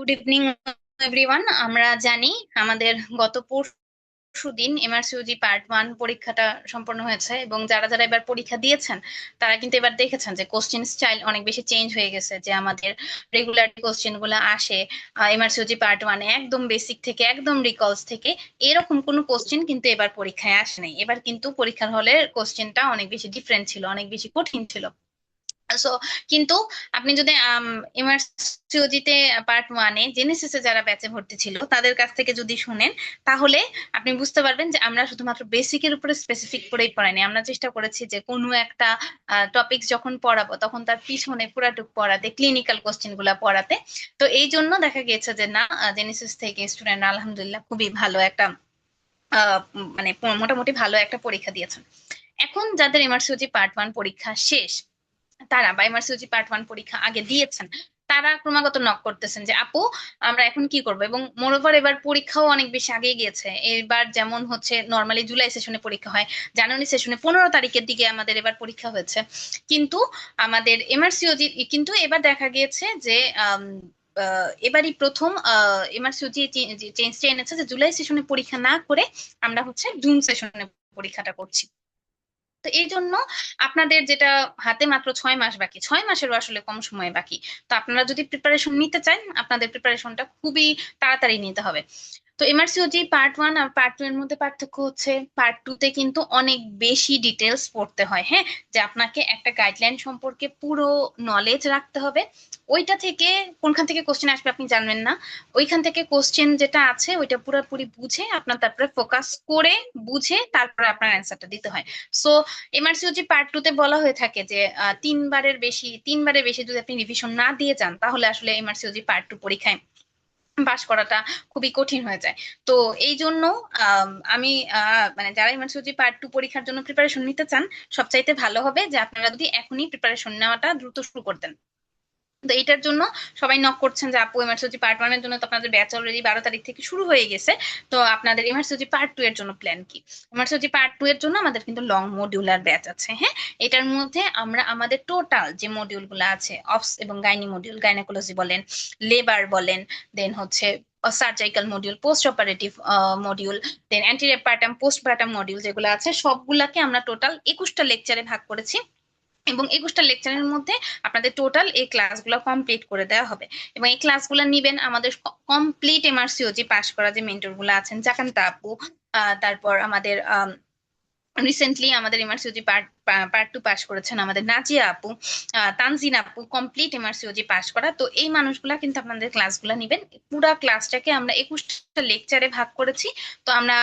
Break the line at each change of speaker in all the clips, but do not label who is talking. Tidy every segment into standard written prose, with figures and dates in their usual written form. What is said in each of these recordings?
Good evening everyone. আমরা জানি আমাদের গত পরশু দিন এমআরসিওজি পার্ট 1 পরীক্ষাটা সম্পন্ন হয়েছে, এবং যারা যারা এবার পরীক্ষা দিয়েছেন তারা কিন্তু এবার দেখেছেন যে কোশ্চেন স্টাইল অনেক বেশি চেঞ্জ হয়ে গেছে। যে আমাদের রেগুলার কোশ্চেন গুলো আসে এমআরসিওজি পার্ট 1 একদম বেসিক থেকে একদম রিকলস থেকে, এরকম কোনো কোশ্চেন কিন্তু এবার পরীক্ষায় আসে নাই। এবার কিন্তু পরীক্ষার হলের কোশ্চেনটা অনেক বেশি ডিফারেন্ট ছিল, অনেক বেশি কঠিন ছিল। সো কিন্তু আপনি যদি এমআরসিওজিতে পার্ট 1-এ জেনেসিসে যারা ব্যাচে ভর্তি ছিল তাদের কাছ থেকে যদি শুনেন, তাহলে আপনি বুঝতে পারবেন যে আমরা শুধুমাত্র বেসিকের উপরে স্পেসিফিক করেই পড়াইনি। আমরা চেষ্টা করেছি যে কোনো একটা টপিক যখন পড়াবো তখন তার পিছনে পুরাটুক পড়াতে, ক্লিনিক্যাল কোশ্চেন গুলা পড়াতে। তো এই জন্য দেখা গিয়েছে যে না, জেনেসিস থেকে স্টুডেন্ট আলহামদুলিল্লাহ খুবই ভালো একটা মানে মোটামুটি ভালো একটা পরীক্ষা দিয়েছেন। এখন যাদের এমআরসিওজি পার্ট 1 পরীক্ষা শেষ, তারা বা এমআরসিওজি পার্ট 1 পরীক্ষা আগে দিয়েছেন, তারা ক্রমাগত নক করতেছেন যে আপু আমরা এখন কি করবো। এবং মোরওভার এবার পরীক্ষাও অনেক বেশি আগে গিয়েছে। এবার যেমন হচ্ছে নর্মালি জুলাই সেশনে পরীক্ষা হয়, জানুয়ারি সেশনে 15 তারিখের দিকে আমাদের এবার পরীক্ষা হয়েছে। কিন্তু আমাদের এমআরসিওজি কিন্তু এবার দেখা গিয়েছে যে আম, এবারই প্রথম এমআরসিওজি চেঞ্জটা এনেছে যে জুলাই সেশনে পরীক্ষা না করে আমরা হচ্ছে জুন সেশনে পরীক্ষাটা করছি। তো এই জন্য আপনাদের যেটা হাতে মাত্র 6 মাস বাকি, 6 মাসেরও আসলে কম সময় বাকি। তো আপনারা যদি প্রিপারেশন নিতে চান, আপনাদের প্রিপারেশনটা খুবই তাড়াতাড়ি নিতে হবে। তো এমআরসিওজি পার্ট 1 আর পার্ট 2 এর মধ্যে পার্থক্য হচ্ছে পার্ট 2-তে কিন্তু অনেক বেশি ডিটেলস পড়তে হয়। হ্যাঁ, যে আপনাকে একটা গাইডলাইন সম্পর্কে পুরো নলেজ রাখতে হবে। ওইটা থেকে কোনখান থেকে কোশ্চেন আসবে আপনি জানবেন না, ওইখান থেকে কোশ্চেন যেটা আছে ওইটা পুরোপুরি বুঝে আপনার তারপরে ফোকাস করে বুঝে তারপরে আপনার অ্যান্সারটা দিতে হয়। সো এমআরসিওজি পার্ট 2-তে বলা হয়ে থাকে যে 3বারের বেশি যদি আপনি রিভিশন না দিয়ে যান তাহলে আসলে এমআরসিওজি পার্ট 2 পরীক্ষায় পাশ করাটা খুবই কঠিন হয়ে যায়। তো এই জন্য আমি মানে যারা এমআরসিওজি পার্ট 2 পরীক্ষার জন্য প্রিপারেশন নিতে চান, সবচাইতে ভালো হবে যে আপনারা যদি এখনই প্রিপারেশন নেওয়াটা দ্রুত শুরু করে দেন। তো এইটার জন্য সবাই নক করছেন যে আপু এমআরসিওজি পার্ট 1 এর জন্য তো আপনাদের ব্যাচ অলরেডি 12 তারিখ থেকে শুরু হয়ে গেছে, তো আপনাদের এমআরসিওজি পার্ট 2 এর জন্য প্ল্যান কি? এমআরসিওজি পার্ট 2 এর জন্য আমাদের কিন্তু লং মডিউলার ব্যাচ আছে। হ্যাঁ, এটার মধ্যে আমরা আমাদের টোটাল যে মডিউল গুলো আছে, অফস এবং গাইনি মডিউল, গাইনোকোলজি বলেন, লেবার বলেন, দেন হচ্ছে সার্জাইকাল মডিউল, পোস্ট অপারেটিভ মডিউল, দেন অ্যান্টিরেপার্টাম পোস্টপার্টাম মডিউল, যেগুলো আছে সবগুলাকে আমরা টোটাল 21টা লেকচারে ভাগ করেছি। এবং 21টা লেকচারের মধ্যে আপনাদের টোটাল এই ক্লাসগুলো কমপ্লিট করে দেওয়া হবে। এবং এই ক্লাসগুলো নিবেন আমাদের কমপ্লিট এমআরসিওজি পাস করা যে মেন্টর গুলো আছেন, জাকান্তা আপু, তারপর আমাদের রিসেন্টলি আমাদের এমআরসিওজি পার্ট 2 পাস করেছেন আমাদের নাজিয়া আপু, তানজিন আপু, কমপ্লিট এমআরসিওজি পাস করা। তো এই মানুষগুলা কিন্তু আপনাদের ক্লাসগুলো নিবেন। পুরা ক্লাসটাকে আমরা 21টা লেকচারে ভাগ করেছি। তো আমরা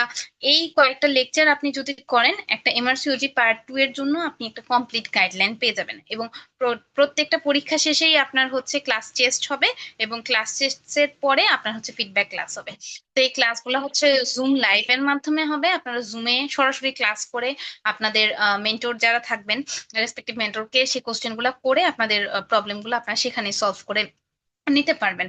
এই কয়েকটা লেকচার আপনি যদি করেন, একটা এমআরসিওজি পার্ট 2 এর জন্য আপনি একটা কমপ্লিট গাইডলাইন পেয়ে যাবেন। এবং প্রত্যেকটা পরীক্ষা শেষেই আপনার হচ্ছে ক্লাস টেস্ট হবে, এবং ক্লাস টেস্টের পরে আপনার হচ্ছে ফিডব্যাক ক্লাস হবে। তো এই ক্লাসগুলো হচ্ছে জুম লাইভ এর মাধ্যমে হবে। আপনারা জুমে সরাসরি ক্লাস করে আপনাদের মেন্টর যারা থাকবেন, রেসপেক্টিভ মেন্টরকে সেই কোশ্চেন গুলা করে আপনাদের প্রবলেম গুলো আপনারা সেখানে সলভ করে নিতে পারবেন।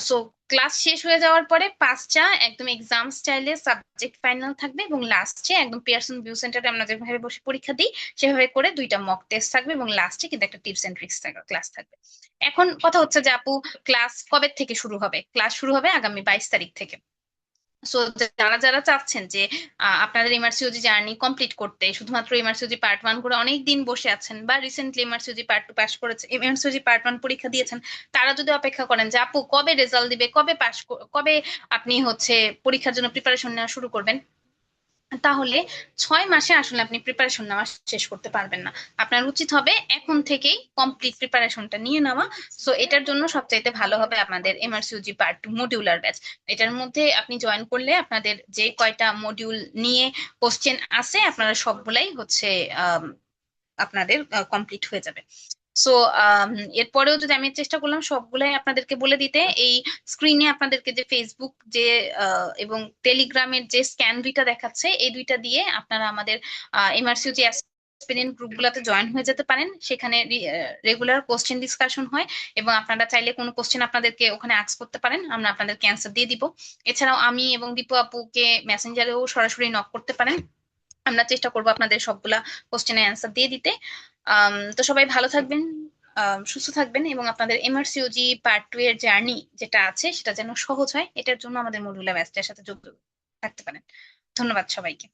সো ক্লাস শেষ হয়ে যাওয়ার পরে 5টা একদম এক্সাম স্টাইলে সাবজেক্ট ফাইনাল থাকবে, এবং লাস্টে একদম পিয়ারসন ভিউ সেন্টারে আমরা যেভাবে বসে পরীক্ষা দিই সেভাবে করে 2টা মক টেস্ট থাকবে, এবং লাস্টে কিন্তু একটা টিপস এন্ড ট্রিক্স ক্লাস থাকবে। এখন কথা হচ্ছে যে আপু ক্লাস কবে থেকে শুরু হবে? ক্লাস শুরু হবে আগামী 22 তারিখ থেকে। সো যারা যারা চাচ্ছেন যে আপনাদের এমআরসিওজি জার্নি কমপ্লিট করতে, শুধুমাত্র এমআরসিওজি পার্ট 1 করে অনেক দিন বসে আছেন, বা রিসেন্টলি এমআরসিওজি পার্ট 2 পাস করেছে, এমআরসিওজি পার্ট 1 পরীক্ষা দিয়েছেন, তারা যদি অপেক্ষা করেন যে আপু কবে রেজাল্ট দিবে, কবে আপনি হচ্ছে পরীক্ষার জন্য প্রিপারেশন নেওয়া শুরু করবেন, তাহলে 6 মাসে আসলে আপনি প্রিপারেশন নেওয়া শেষ করতে পারবেন না। আপনার উচিত হবে এখন থেকেই কমপ্লিট প্রিপারেশনটা নিয়ে নেওয়া। সো এটার জন্য সবচাইতে ভালো হবে আপনাদের এমআরসিওজি পার্ট 2 মডিউলার ব্যাচ। এটার মধ্যে আপনি জয়েন করলে আপনাদের যে কয়টা মডিউল নিয়ে কোশ্চেন আছে আপনারা সবগুলাই হচ্ছে আম, আপনাদের কমপ্লিট হয়ে যাবে। সো এরপরেও যদি আমি চেষ্টা করলাম সবগুলাই আপনাদেরকে বলে দিতে, এই স্ক্রিনে আপনাদেরকে যে ফেসবুক যে এবং টেলিগ্রামের যে স্ক্যান 2টা দেখাচ্ছে, এই 2টা দিয়ে আপনারা আমাদের এমআরসিউ যে অ্যাসপিরেন্ট গ্রুপ গুলাতে জয়েন হয়ে যেতে পারেন। সেখানে রেগুলার কোশ্চেন ডিসকাশন হয়, এবং আপনারা চাইলে কোনো কোশ্চেন আপনাদেরকে ওখানে আস্ক করতে পারেন, আমরা আপনাদেরকে অ্যান্সার দিয়ে দিব। এছাড়াও আমি এবং দীপু আপুকে মেসেঞ্জারেও সরাসরি নক করতে পারেন। আমরা চেষ্টা করবো আপনাদের সবগুলা কোশ্চেনের অ্যান্সার দিয়ে দিতে। তো সবাই ভালো থাকবেন। সুস্থ থাকবেন এবং আপনাদের এমআরসিওজি পার্ট 2 এর জার্নি যেটা আছে সেটা যেন সহজ হয়, এটার জন্য আমাদের মডুলার ব্যাচটার সাথে যোগ থাকতে পারেন। ধন্যবাদ সবাইকে।